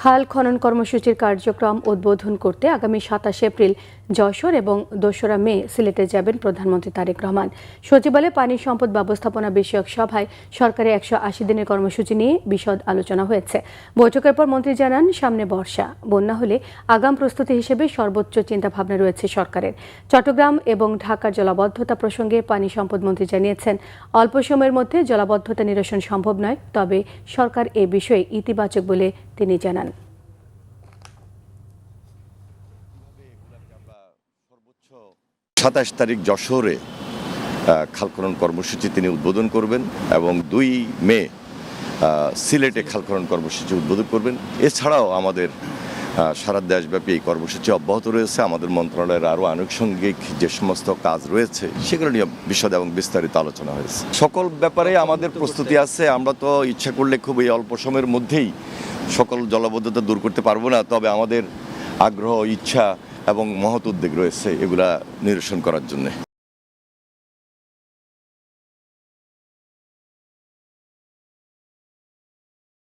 খাল খনন কর্মসূচির কার্যক্রম উদ্বোধন করতে আগামী 27 এপ্রিল যশোর এবং 2রা মে সিলেটে যাবেন প্রধানমন্ত্রী তারেক রহমান। সচিবালয়ে পানি সম্পদ ব্যবস্থাপনা বিষয়ক সভায় সরকারের 180 দিনের কর্মসূচি নিয়ে বিশদ আলোচনা হয়েছে। বৈঠকের পর মন্ত্রী জানান, সামনে বর্ষা, বন্যা হলে আগাম প্রস্তুতি হিসেবে সর্বোচ্চ চিন্তাভাবনা রয়েছে সরকারের। চট্টগ্রাম এবং ঢাকার জলাবদ্ধতা প্রসঙ্গে পানি সম্পদ মন্ত্রী জানিয়েছেন, অল্প সময়ের মধ্যে জলাবদ্ধতা নিরসন সম্ভব নয়, তবে সরকার এ বিষয়ে ইতিবাচক বলে তিনি জানান। 27 তারিখ যশোরে খাল খনন কর্মসূচি তিনি উদ্বোধন করবেন এবং 2 মে সিলেটে খাল খনন কর্মসূচি উদ্বোধন করবেন। এছাড়াও আমাদের সারা দেশব্যাপী এই কর্মসূচি অব্যাহত রয়েছে। আমাদের মন্ত্রণালয়ের আরও আনুষঙ্গিক যে সমস্ত কাজ রয়েছে সেগুলো নিয়ে বিশদ এবং বিস্তারিত আলোচনা হয়েছে। সকল ব্যাপারে আমাদের প্রস্তুতি আছে। আমরা তো ইচ্ছা করলে খুব এই অল্প সময়ের মধ্যেই সকল জলাবদ্ধতা দূর করতে পারবো না, তবে আমাদের আগ্রহ, ইচ্ছা এবং মহৎ উদ্যোগ রয়েছে এগুলা নিরসন করার জন্য।